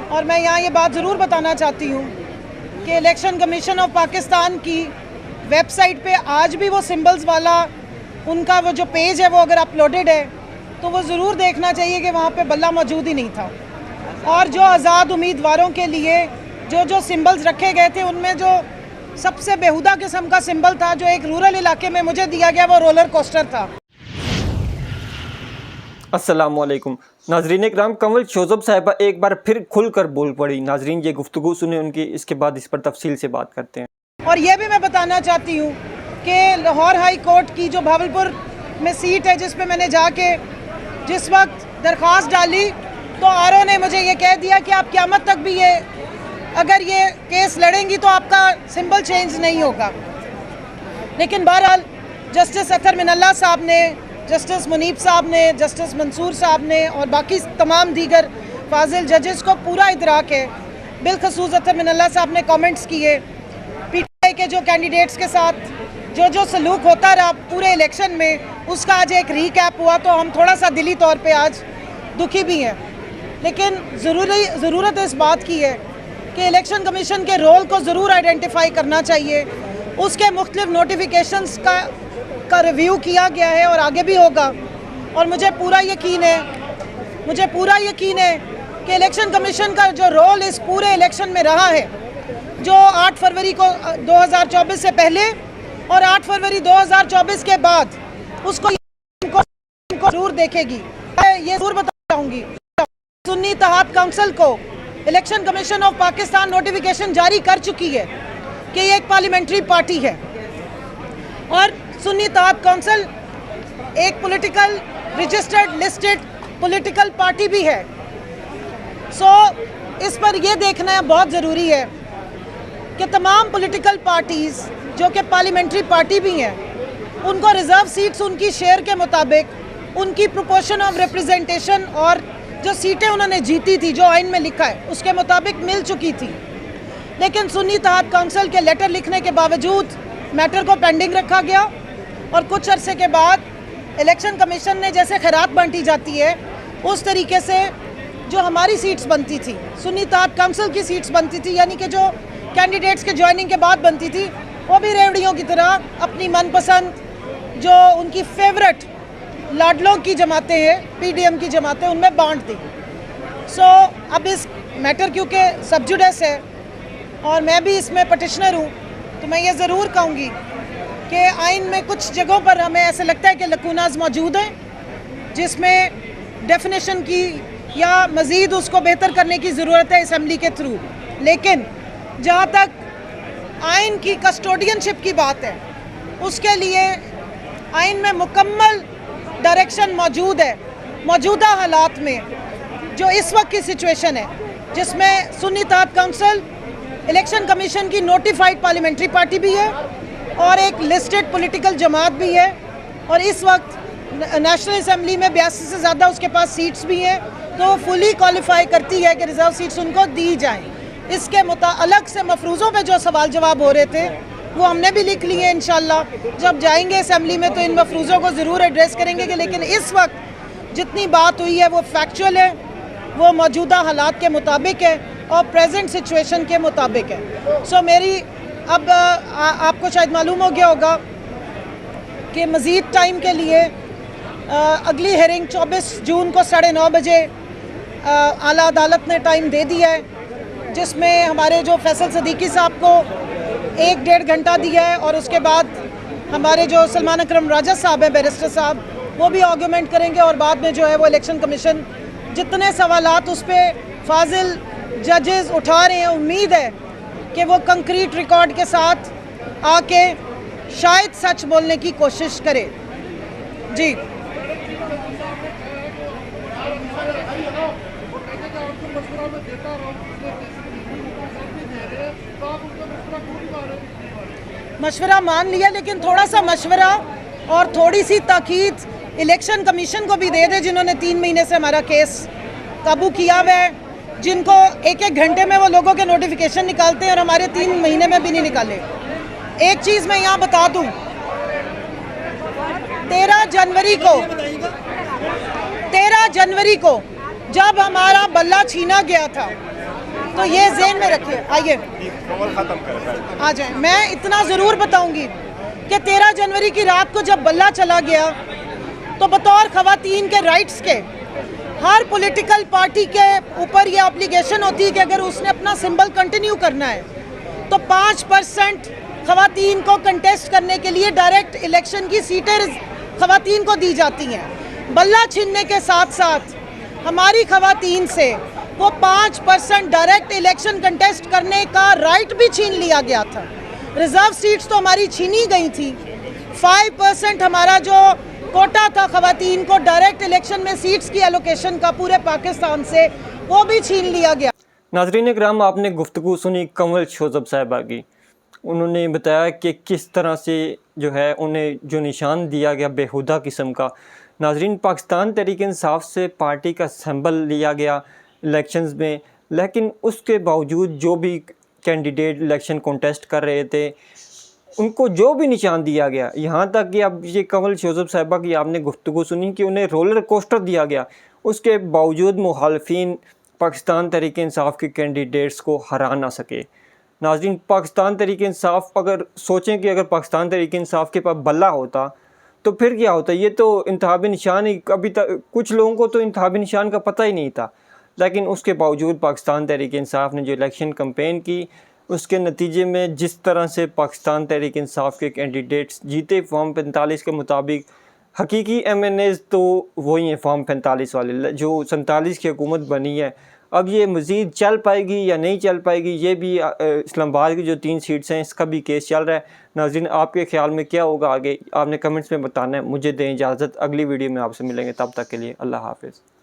और मैं यहाँ ये बात ज़रूर बताना चाहती हूँ कि इलेक्शन कमीशन ऑफ पाकिस्तान की वेबसाइट पे आज भी वो सिंबल्स वाला उनका वो जो पेज है वो अगर अपलोडेड है तो वो ज़रूर देखना चाहिए कि वहाँ पे बल्ला मौजूद ही नहीं था। और जो आज़ाद उम्मीदवारों के लिए जो सिंबल्स रखे गए थे उनमें जो सबसे बेहुदा किस्म का सिंबल था जो एक रूरल इलाके में मुझे दिया गया वो रोलर कोस्टर था। अस्सलामुअलैकुम नाजरीन इकराम, कंवल शोज़ब साहिबा एक बार फिर खुलकर बोल पड़ी। नाजरीन ये गुफ्तगू सुने उनकी, इसके बाद इस पर तफसील से बात करते हैं। और ये भी मैं बताना चाहती हूँ कि लाहौर हाई कोर्ट की जो भावलपुर में सीट है जिस पे मैंने जाके जिस वक्त दरख्वास्त डाली तो आरओ ने मुझे ये कह दिया कि आप क़यामत तक भी ये अगर ये केस लड़ेंगी तो आपका सिंबल चेंज नहीं होगा। लेकिन बहरहाल जस्टिस अतर मिनल्ला साहब ने, जस्टिस मुनीब साहब ने, जस्टिस मंसूर साहब ने और बाकी तमाम दीगर फाजिल जजेस को पूरा इदराक है। बिलखसूस अतर मिनल्ला साहब ने कमेंट्स किए। पीटीआई के जो कैंडिडेट्स के साथ जो सलूक होता रहा पूरे इलेक्शन में उसका आज एक रीकैप हुआ तो हम थोड़ा सा दिली तौर पे आज दुखी भी हैं। लेकिन ज़रूरत इस बात की है कि इलेक्शन कमीशन के रोल को ज़रूर आइडेंटिफाई करना चाहिए। उसके मुख्तलिफ नोटिफिकेशंस का रिव्यू किया गया है और आगे भी होगा। और मुझे पूरा यकीन है कि इलेक्शन कमीशन का जो रोल इस पूरे इलेक्शन में रहा है, जो 8 फरवरी को 2024 से पहले और 8 फरवरी 2024 के बाद, उसको जरूर देखेगी। ये जरूर बताऊंगी सुन्नी इत्तेहाद काउंसिल को election commission of Pakistan notification जारी कर चुकी है कि ये एक पार्लियामेंट्री पार्टी है और सुन्नी इत्तेहाद काउंसिल एक political registered listed political party भी है। इस पर यह देखना बहुत ज़रूरी है कि तमाम पॉलिटिकल पार्टीज़ जो कि पार्लियामेंट्री पार्टी भी हैं उनको रिज़र्व सीट्स उनकी शेयर के मुताबिक उनकी प्रोपोर्शन ऑफ रिप्रेजेंटेशन और जो सीटें उन्होंने जीती थी जो आइन में लिखा है उसके मुताबिक मिल चुकी थी। लेकिन सुन्नी इत्तेहाद काउंसिल के लेटर लिखने के बावजूद मैटर को पेंडिंग रखा गया और कुछ अरसे के बाद इलेक्शन कमीशन ने जैसे खैरात बांटी जाती है उस तरीके से जो हमारी सीट्स बनती थी, सुन्नी इत्तेहाद काउंसिल की सीट्स बनती थी, यानी कि जो कैंडिडेट्स के ज्वाइनिंग के बाद बनती थी, वो भी रेवड़ियों की तरह अपनी मनपसंद जो उनकी फेवरेट लाडलों की जमातें हैं, पीडीएम की जमातें, उनमें बांट दी। अब इस मैटर क्योंकि सब जुडिस है और मैं भी इसमें पटिशनर हूँ तो मैं ये ज़रूर कहूँगी कि आइन में कुछ जगहों पर हमें ऐसा लगता है कि लकूनाज मौजूद हैं जिसमें डेफिनेशन की या मज़ीद उसको बेहतर करने की ज़रूरत है असम्बली के थ्रू। लेकिन जहाँ तक आइन की कस्टोडियनशिप की बात है उसके लिए आइन में मुकम्मल डायरेक्शन मौजूद है। मौजूदा हालात में जो इस वक्त की सिचुएशन है जिसमें सुन्नी इत्तेहाद काउंसिल इलेक्शन कमीशन की नोटिफाइड पार्लियामेंट्री पार्टी भी है और एक लिस्टेड पॉलिटिकल जमात भी है और इस वक्त नेशनल असम्बली में 82 से ज़्यादा उसके पास सीट्स भी हैं तो फुली क्वालिफाई करती है कि रिज़र्व सीट्स उनको दी जाएँ। इसके अलग से मफरूज़ों पे जो सवाल जवाब हो रहे थे वो हमने भी लिख लिए। इंशाल्लाह जब जाएंगे असेंबली में तो इन मफरूज़ों को ज़रूर एड्रेस करेंगे कि लेकिन इस वक्त जितनी बात हुई है वो फैक्चुअल है, वो मौजूदा हालात के मुताबिक है और प्रेजेंट सिचुएशन के मुताबिक है। मेरी अब आपको शायद मालूम हो गया होगा कि मज़ीद टाइम के लिए अगली हेयरिंग 24 जून को 9:30 बजे आला अदालत ने टाइम दे दिया है जिसमें हमारे जो फैसल सदीकी साहब को 1-1.5 घंटा दिया है और उसके बाद हमारे जो सलमान अकरम राजा साहब हैं, बैरिस्टर साहब, वो भी आर्गूमेंट करेंगे और बाद में जो है वो इलेक्शन कमीशन जितने सवालात उस पर फाजिल जजेस उठा रहे हैं, उम्मीद है कि वो कंक्रीट रिकॉर्ड के साथ आके शायद सच बोलने की कोशिश करे। जी मशवरा मान लिया, लेकिन थोड़ा सा मशवरा और थोड़ी सी ताकीद इलेक्शन कमीशन को भी दे दे जिन्होंने 3 महीने से हमारा केस काबू किया हुआ है, जिनको 1-1 घंटे में वो लोगों के नोटिफिकेशन निकालते हैं और हमारे 3 महीने में भी नहीं निकाले। एक चीज़ मैं यहाँ बता दूँ, 13 जनवरी को जब हमारा बल्ला छीना गया था तो ये ज़हन में रखिए। आइए आ जाए। मैं इतना ज़रूर बताऊंगी कि 13 जनवरी की रात को जब बल्ला चला गया तो बतौर ख़वातीन के राइट्स के हर पॉलिटिकल पार्टी के ऊपर ये ऑब्लिगेशन होती है कि अगर उसने अपना सिंबल कंटिन्यू करना है तो 5% ख़वातीन को कंटेस्ट करने के लिए डायरेक्ट इलेक्शन की सीटें ख़वातीन को दी जाती हैं। बल्ला छीनने के साथ साथ हमारी ख़वातीन से वो 5% डायरेक्ट इलेक्शन कंटेस्ट करने का राइट भी छीन लिया गया था। रिजर्व सीट्स तो हमारी छीनी गई थी। 5% हमारा जो कोटा था ख़वातीन को डायरेक्ट इलेक्शन में सीट्स की एलोकेशन का पूरे पाकिस्तान से, वो भी छीन लिया गया। नाज़रीन इकराम, आपने गुफ्तगू सुनी कंवल शोज़ब साहिबा की। उन्होंने बताया कि किस तरह से जो है उन्हें जो निशान दिया गया बेहुदा किस्म का। नाज़रीन, पाकिस्तान तहरीक इंसाफ से पार्टी का सिंबल लिया गया इलेक्शंस में, लेकिन उसके बावजूद जो भी कैंडिडेट इलेक्शन कॉन्टेस्ट कर रहे थे उनको जो भी निशान दिया गया, यहाँ तक कि अब ये कंवल शोज़ब साहिबा की आपने गुफ्तगू सुनी कि उन्हें रोलर कोस्टर दिया गया, उसके बावजूद मुखालफिन पाकिस्तान तहरीक इंसाफ के कैंडिडेट्स को हरा ना सके। नाज़रीन, पाकिस्तान तहरीक इंसाफ अगर सोचें कि अगर पाकिस्तान तहरीक इंसाफ के पास बल्ला होता तो फिर क्या होता। ये तो इंतखाबी निशान ही, अभी तक कुछ लोगों को तो इंतखाबी निशान का पता ही नहीं था, लेकिन उसके बावजूद पाकिस्तान तहरीक इंसाफ ने जो इलेक्शन कैंपेन की उसके नतीजे में जिस तरह से पाकिस्तान तहरीक इंसाफ के कैंडिडेट्स जीते फॉर्म 45 के मुताबिक, हकीकी MNAs तो वही हैं फॉर्म 45 वाले, जो 47 की हुकूमत बनी है। अब ये मज़ीद चल पाएगी या नहीं चल पाएगी, ये भी इस्लामाबाद की जो 3 सीट्स हैं इसका भी केस चल रहा है। नाज़रीन, आपके ख्याल में क्या होगा आगे, आपने कमेंट्स में बताना है। मुझे दें इजाज़त, अगली वीडियो में आपसे मिलेंगे, तब तक के लिए अल्लाह हाफ़िज़।